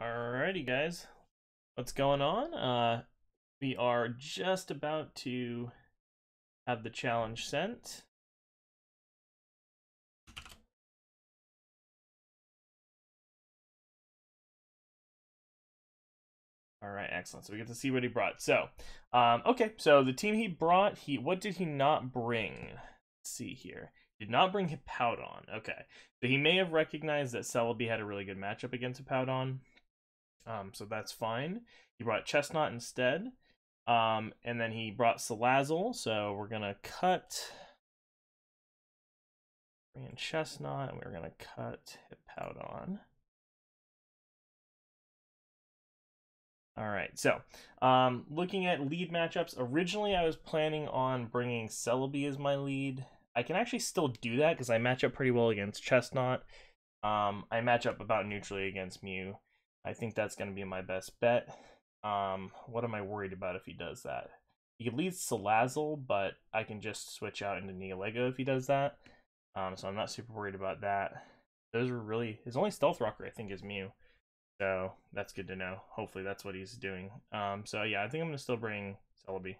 Alrighty, guys. What's going on? We are just about to have the challenge sent. Alright, excellent. So we get to see what he brought. So, okay, so the team he brought, what did he not bring? Let's see here. Did not bring Hippowdon. Okay. So he may have recognized that Celebi had a really good matchup against Hippowdon. So that's fine. He brought Chesnaught instead. And then he brought Salazzle, so we're gonna bring in Chesnaught, and we're gonna cut Hippowdon. Alright, so, looking at lead matchups, originally I was planning on bringing Celebi as my lead. I can actually still do that, because I match up pretty well against Chesnaught. I match up about neutrally against Mew. I think that's going to be my best bet. What am I worried about if he does that? He could lead Salazzle, but I can just switch out into Neolego if he does that. So I'm not super worried about that. Those are really... His only Stealth Rocker, I think, is Mew. So that's good to know. Hopefully that's what he's doing. So yeah, I think I'm going to still bring Celebi.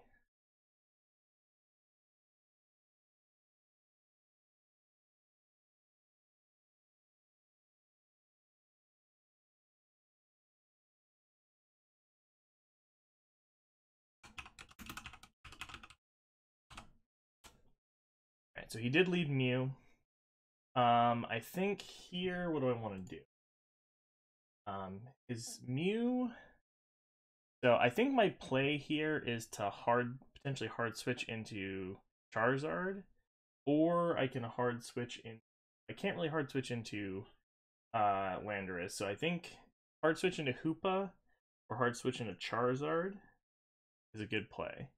Alright, so he did lead Mew. I think here, what do I want to do? Is Mew... So I think my play here is to potentially hard switch into Charizard, or I can hard switch in. I can't really hard switch into Landorus, so I think hard switch into Hoopa or hard switch into Charizard is a good play.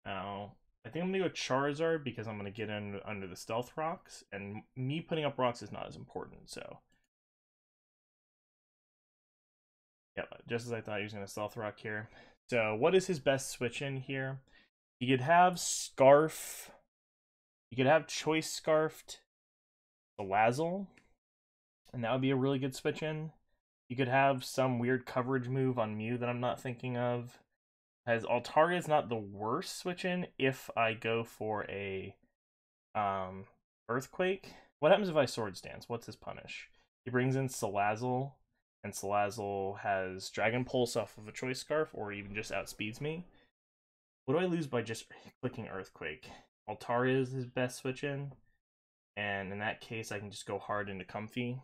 Now I think I'm gonna go Charizard because I'm gonna get in under the Stealth Rocks, and me putting up rocks is not as important. So yep, just as I thought, he was gonna Stealth Rock here. So what is his best switch in here? You could have Scarf. You could have Choice Scarfed Salazzle, and that would be a really good switch in. You could have some weird coverage move on Mew that I'm not thinking of. As Altaria is not the worst switch in if I go for a Earthquake. What happens if I Swords Dance? What's his punish? He brings in Salazzle, and Salazzle has Dragon Pulse off of a Choice Scarf, or even just outspeeds me. What do I lose by just clicking Earthquake? Altaria is his best switch in, and in that case I can just go hard into Comfy.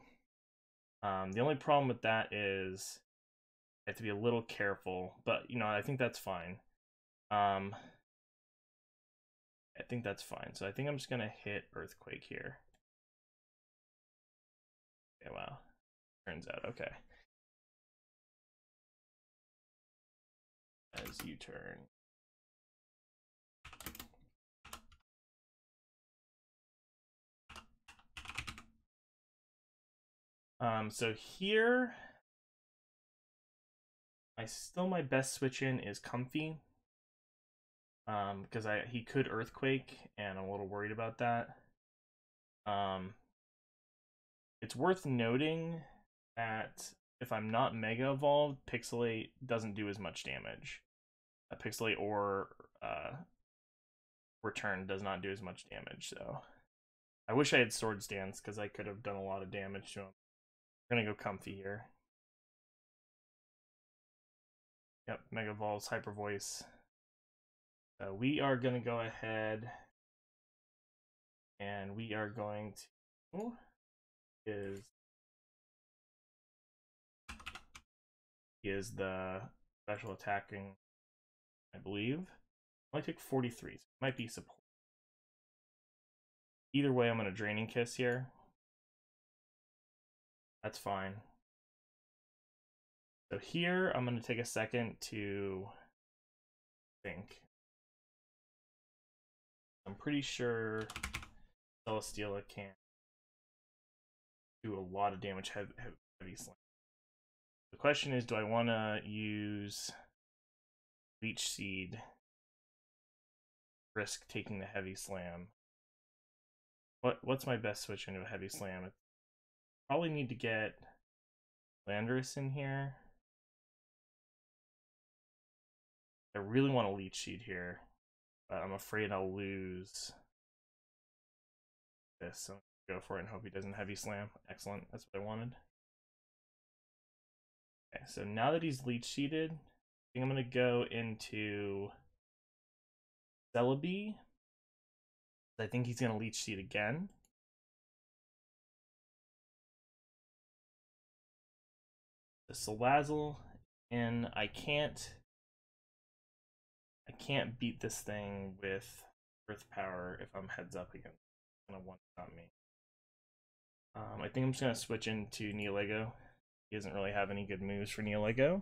The only problem with that is I have to be a little careful, but you know, I think that's fine. I think that's fine. So I think I'm just gonna hit Earthquake here. Okay, wow. Turns out, okay. As you turn. So here, my best switch in is Comfy. Because he could Earthquake, and I'm a little worried about that. It's worth noting that if I'm not Mega Evolved, Pixelate doesn't do as much damage. Pixelate or Return does not do as much damage, so I wish I had Swords Dance because I could have done a lot of damage to him. We're gonna go Comfy here. Yep, Mega Evolves, Hyper Voice. So we are gonna go ahead and we are going to is the special attacking, I believe. I take 43, so it might be support. Either way, I'm gonna Draining Kiss here. That's fine. So here, I'm gonna take a second to think. I'm pretty sure Celesteela can do a lot of damage heavy slam. The question is, do I want to use Leech Seed, risk taking the heavy slam? What's my best switch into a heavy slam? Probably need to get Landorus in here. I really want to Leech Seed here, but I'm afraid I'll lose this. So go for it and hope he doesn't Heavy Slam. Excellent, that's what I wanted. Okay, so now that he's Leech Seeded, I think I'm gonna go into Celebi. I think he's gonna Leech Seed again. The Salazzle, and I can't beat this thing with Earth Power if I'm heads up against. It's gonna one-shot me. I think I'm just gonna switch into Neolego. He doesn't really have any good moves for Neolego.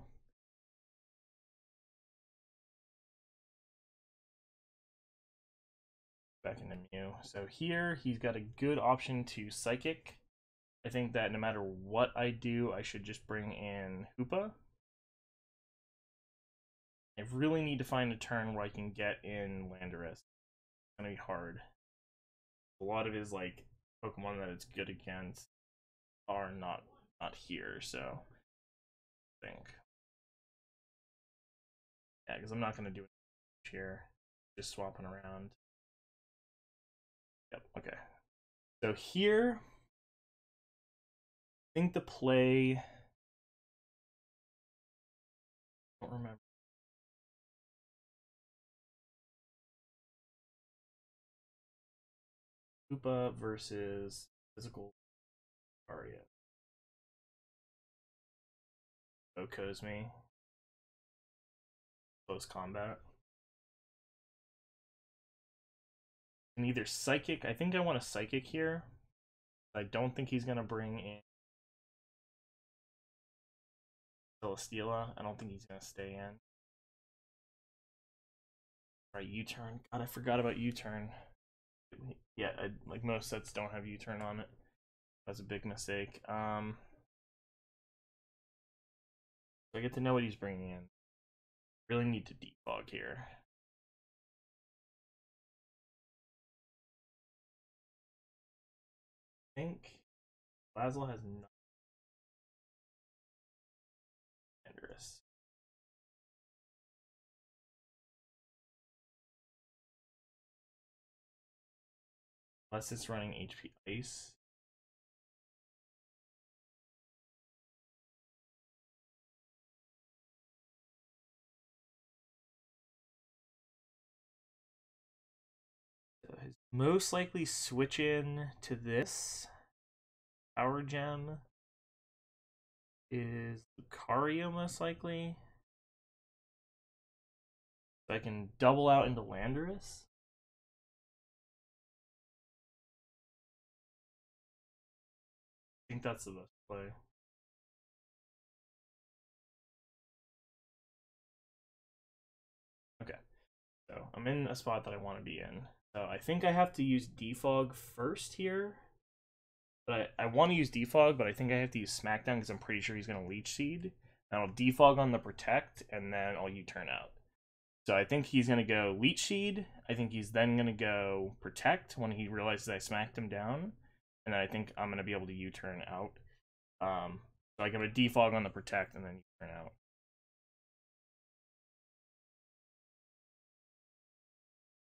Back into Mew. So here he's got a good option to Psychic. I think that no matter what I do, I should just bring in Hoopa. I really need to find a turn where I can get in Landorus. It's gonna be hard. A lot of his like Pokemon that it's good against are not here, so I think. Yeah, because I'm not gonna do it here. Just swapping around. Yep, okay. So here I think the play, I don't remember. Koopa versus physical Aria. Okosme. Close combat. And either Psychic, I think I want a Psychic here. I don't think he's gonna bring in Celesteela. I don't think he's gonna stay in. Right, U-turn. God, I forgot about U-turn. Yeah, like most sets don't have U-turn on it. That's a big mistake. So I get to know what he's bringing in. Really need to defog here. I think Lazzle has no Landorus. Unless it's running HP Ice. So his most likely switch in to this Power Gem is Lucario, most likely. So I can double out into Landorus. I think that's the best play. Okay, so I'm in a spot that I want to be in. So I think I have to use Defog first here. But I want to use Defog, but I think I have to use Smackdown because I'm pretty sure he's going to Leech Seed. And I'll Defog on the Protect, and then I'll U-turn out. So I think he's going to go Leech Seed. I think he's then going to go Protect when he realizes I smacked him down. And then I think I'm going to be able to U-turn out. So I'm going to Defog on the Protect, and then U-turn out.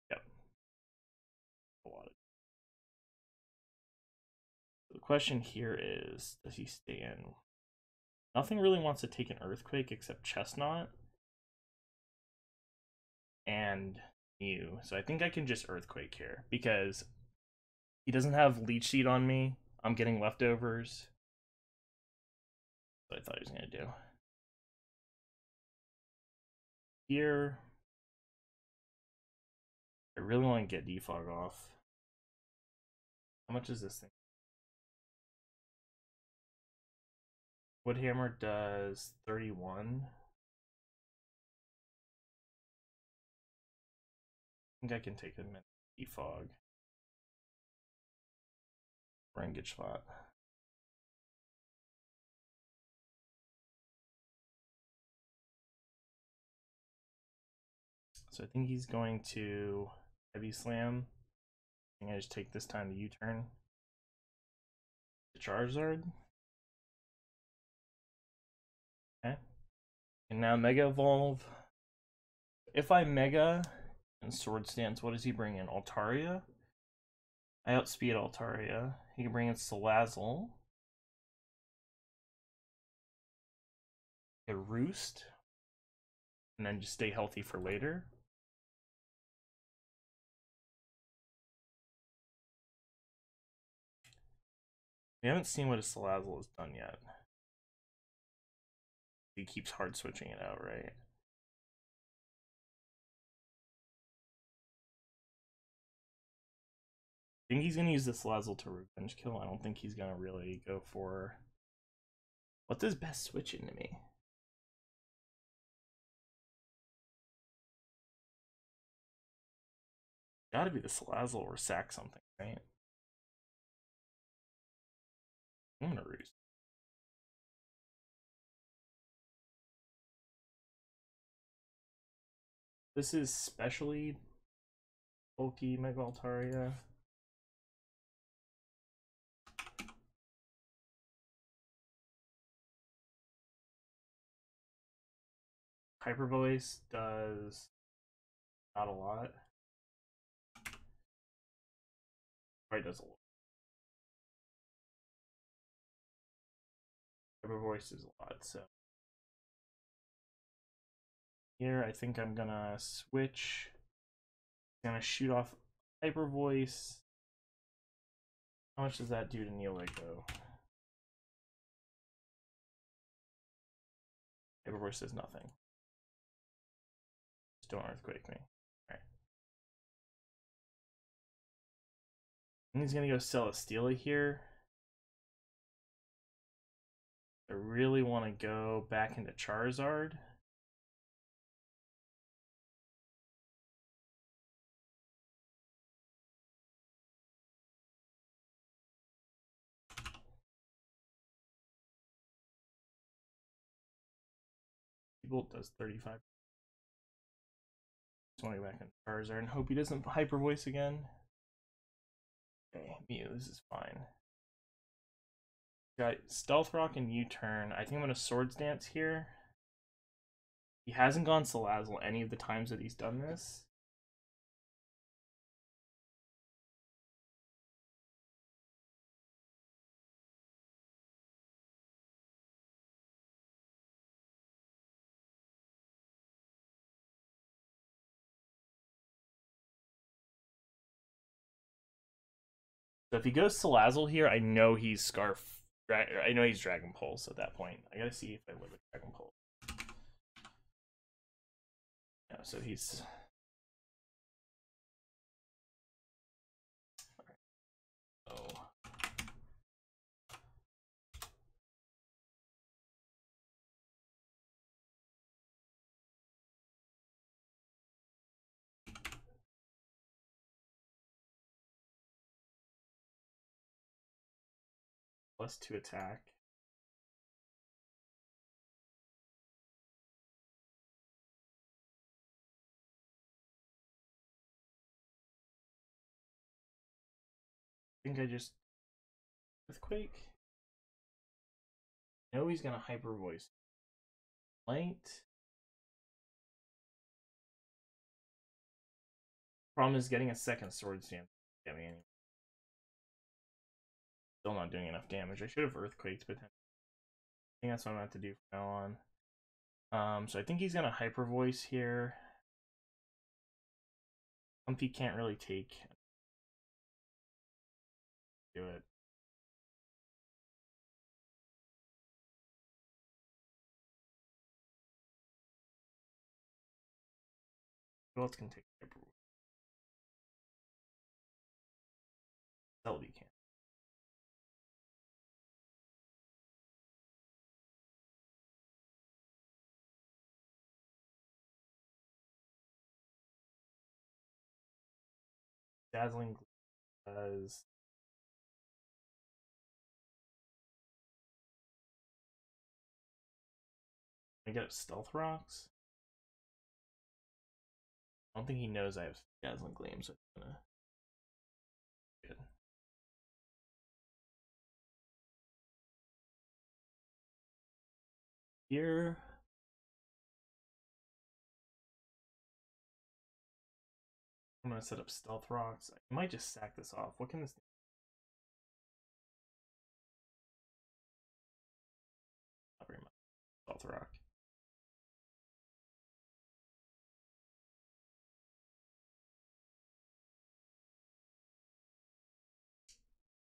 Yep. A lot of... The question here is, does he stay in? Nothing really wants to take an Earthquake except Chesnaught and Mew. So I think I can just Earthquake here because he doesn't have Leech Seed on me. I'm getting leftovers. What I thought he was going to do. Here, I really want to get Defog off. How much is this thing? Woodhammer does 31. I think I can take a minute. Defog. Rangage spot. So I think he's going to Heavy Slam. I think I just take this time to U-turn. The Charizard. Okay. And now Mega Evolve if I Mega and Sword Stance, what does he bring in? Altaria? I outspeed Altaria. He can bring in Salazzle. A Roost. And then just stay healthy for later. We haven't seen what his Salazzle has done yet. He keeps hard switching it out, right? I think he's going to use the Salazzle to revenge kill. I don't think he's going to really go for... What's his best switch into me? Gotta be the Salazzle or sack something, right? I'm gonna roost. This is specially bulky Mega Altaria. Hyper Voice does not a lot. Probably does a lot. Hyper Voice is a lot, so. Here, I think I'm gonna switch. Gonna shoot off Hyper Voice. How much does that do to Neolego? Hyper Voice does nothing. Just don't Earthquake me. Alright. And he's gonna go Celesteela here. I really want to go back into Charizard. Bolt does 35. Just want to go back into Charizard and hope he doesn't Hyper Voice again. Okay, Mew, this is fine. Got Stealth Rock and U-Turn. I think I'm going to Swords Dance here. He hasn't gone Salazzle any of the times that he's done this. So if he goes Salazzle here, I know he's Scarf. I know he's Dragon Pulse at that point. I gotta see if I live with Dragon Pulse. Yeah, so he's... Oh. +2 attack. I think I just Earthquake. I know he's gonna Hyper Voice. Light. Problem is getting a second Sword Stance. Get me anyway. Still not doing enough damage. I should have Earthquaked potentially. I think that's what I'm going to have to do from now on. So I think he's gonna Hyper Voice here. Humpy can't really take. Do it. Who else can take Hyper Voice? Celebi can. Dazzling does. I get Stealth Rocks. I don't think he knows I have Dazzling Gleam, so I'm gonna. Good. Here. I'm gonna set up Stealth Rocks. I might just sack this off. What can this do? Not very much. Stealth Rock.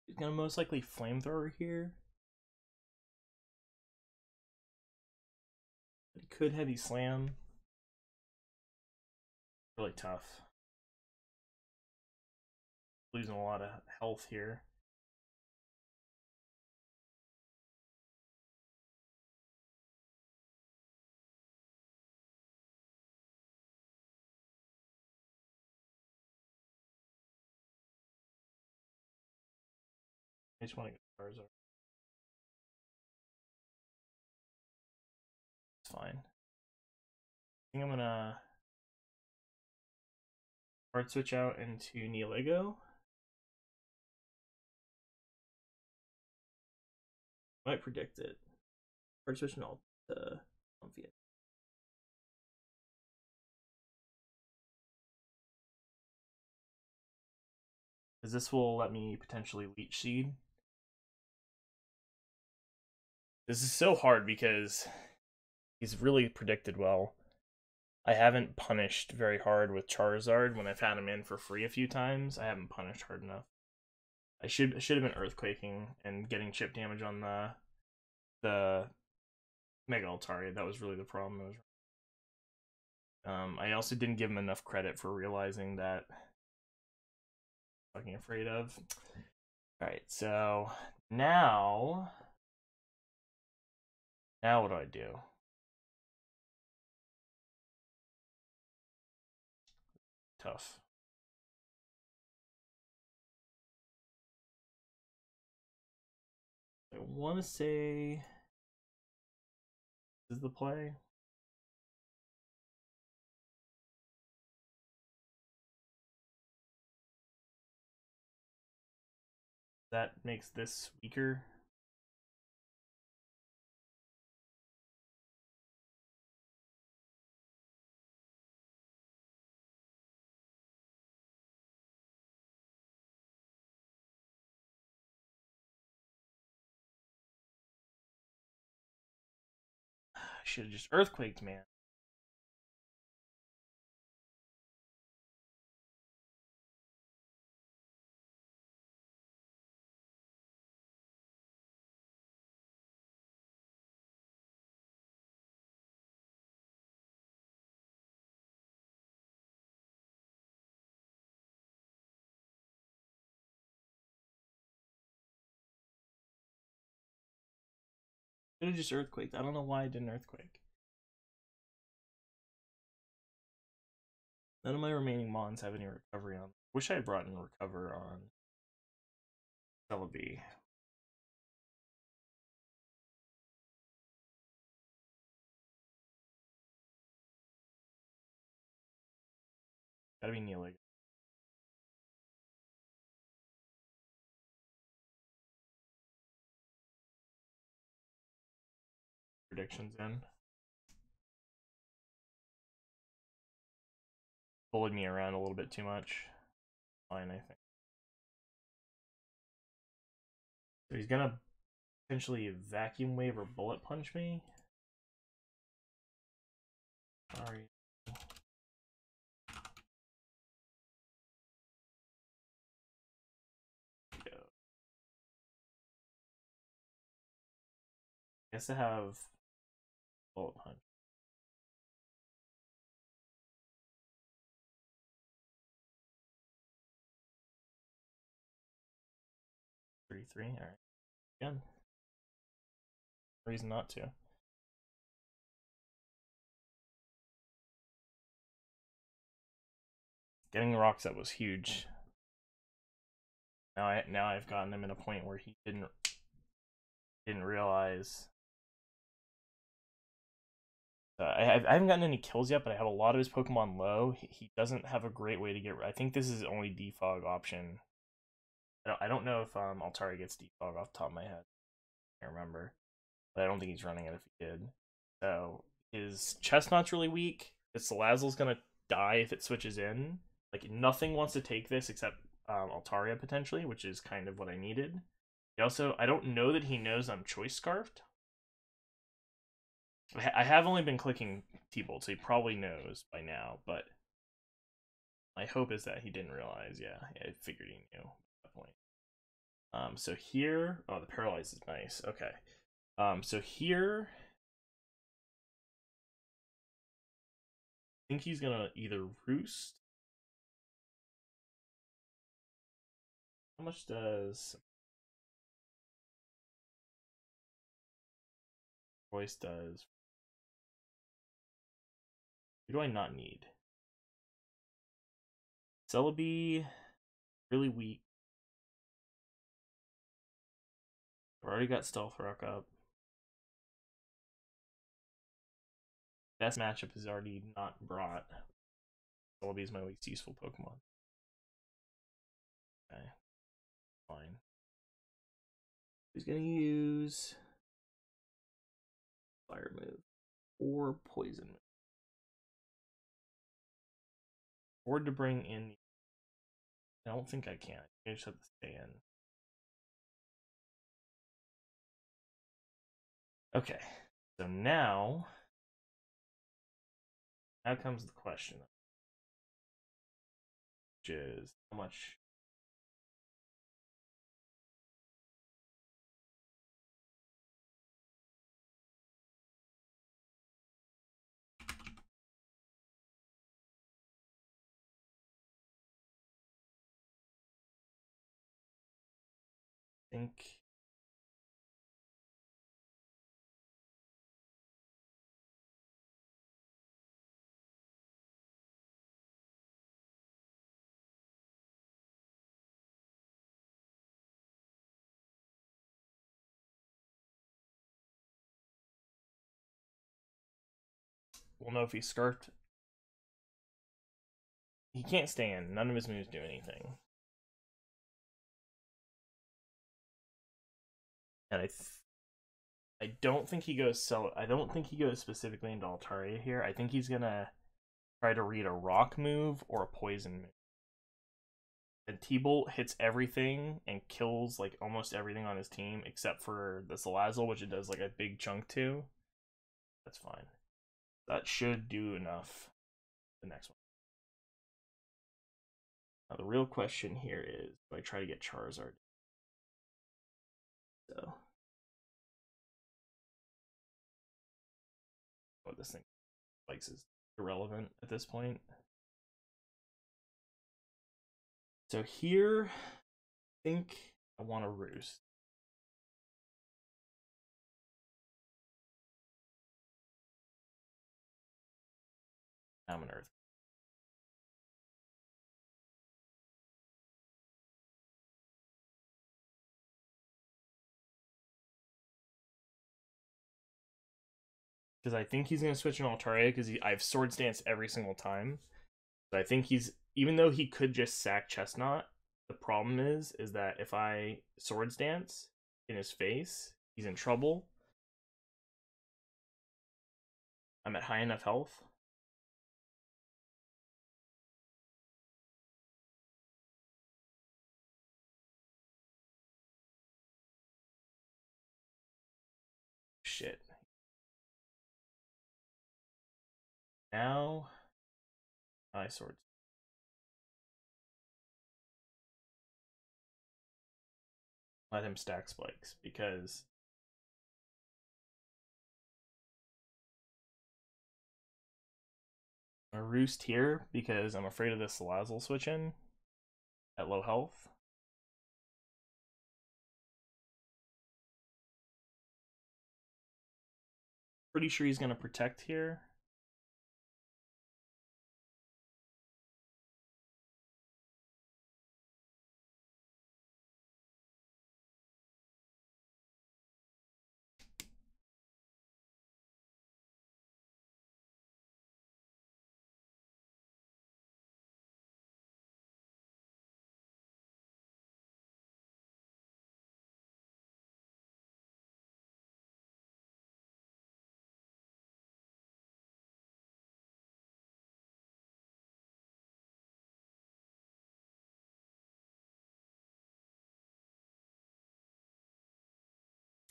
He's gonna most likely Flamethrower here. But he could Heavy Slam. Really tough. Losing a lot of health here. I just want to get Charizard. It's fine. I think I'm gonna hard switch out into Neoligo. Might predict it. Hard switch and all Comfy. Because this will let me potentially Leech Seed. This is so hard because he's really predicted well. I haven't punished very hard with Charizard when I've had him in for free a few times. I haven't punished hard enough. I should have been Earthquaking and getting chip damage on the Mega Altari. That was really the problem. I also didn't give him enough credit for realizing that I'm fucking afraid of. Alright, so now what do I do? Tough. I want to say this is the play. That makes this weaker. I should have just Earthquaked, man. Should have just Earthquaked. I don't know why I didn't Earthquake. None of my remaining Mons have any recovery on. Wish I had brought in recover on Celebi. Gotta be Neoligo. Predictions in. Bullied me around a little bit too much. Fine, I think. So he's gonna potentially Vacuum Wave or Bullet Punch me. Sorry. I guess I have Bullet Punch. Three. All right. Again. Reason not to. Getting the rocks up was huge. Now I've gotten him in a point where he didn't realize. I haven't gotten any kills yet, but I have a lot of his Pokemon low. He doesn't have a great way to get. I think this is the only defog option. I don't know if Altari gets defog off the top of my head. I can't remember, but I don't think he's running it if he did. So his Chesnaught's really weak. His Salazzle's gonna die if it switches in. Like, nothing wants to take this except Altaria, potentially, which is kind of what I needed. He also, I don't know that he knows I'm Choice Scarfed. I have only been clicking T-Bolt, so he probably knows by now, but my hope is that he didn't realize. Yeah, I figured he knew at that point. So here, oh, the Paralyze is nice. Okay. So here, I think he's gonna either Roost. How much does Voice does? Who do I not need? Celebi, really weak. I've already got Stealth Rock up. Best matchup is already not brought. Celebi is my least useful Pokemon. Okay, fine. Who's gonna use Fire move or Poison move? Or to bring in. I don't think I can. I just have to stay in. Okay, so now comes the question, which is how much. I think we'll know if he's scarfed. He can't stay in. None of his moves do anything. And I don't think he goes I don't think he goes specifically into Altaria here. I think he's gonna try to read a rock move or a poison move. And T-Bolt hits everything and kills like almost everything on his team except for the Salazzle, which it does like a big chunk to. That's fine. That should do enough. The next one. Now the real question here is, do I try to get Charizard? So, what this thing likes is irrelevant at this point. So here, I think I want to Roost. I'm an Earth. Because I think he's going to switch an Altaria because I've Swords Dance every single time. So I think he's, even though he could just sack Chesnaught, the problem is that if I Swords Dance in his face, he's in trouble. I'm at high enough health. Shit. Now, I Swords. Let him stack spikes because I'm a Roost here because I'm afraid of this Salazzle switch in at low health. Pretty sure he's going to protect here.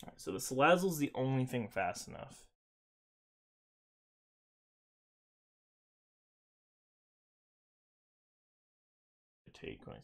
Alright, so the Salazzle's the only thing fast enough. To take my...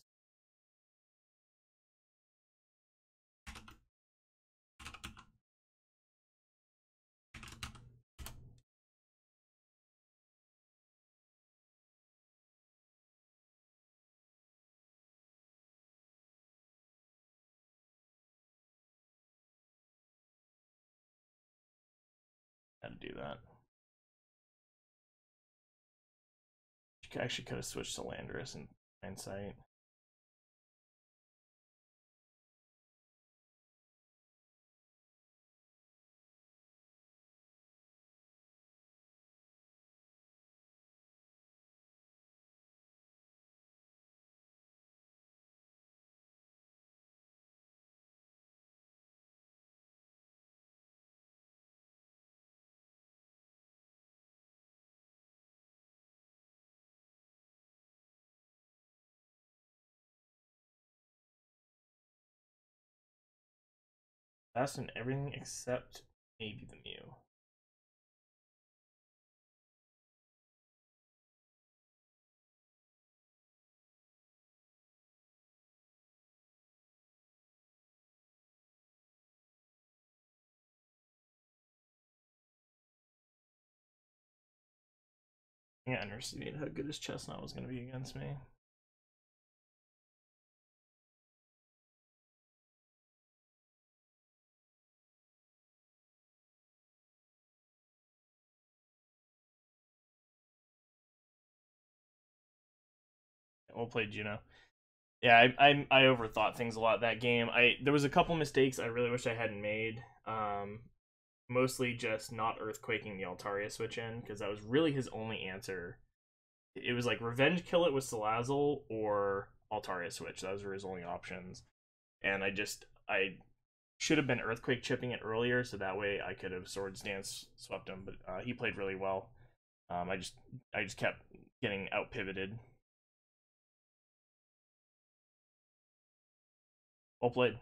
Had to do that. Actually could have switched to Landorus in hindsight. Fast in everything except maybe the Mew. I underestimated how good his Chesnaught was going to be against me. We'll play Juno. Yeah, I overthought things a lot that game. There was a couple mistakes I really wish I hadn't made. Mostly just not earthquaking the Altaria switch in, because that was really his only answer. It was like revenge kill it with Salazzle or Altaria switch. Those were his only options. And I should have been earthquake chipping it earlier, so that way I could have Swords Dance swept him. But he played really well. I just kept getting out pivoted. Well played.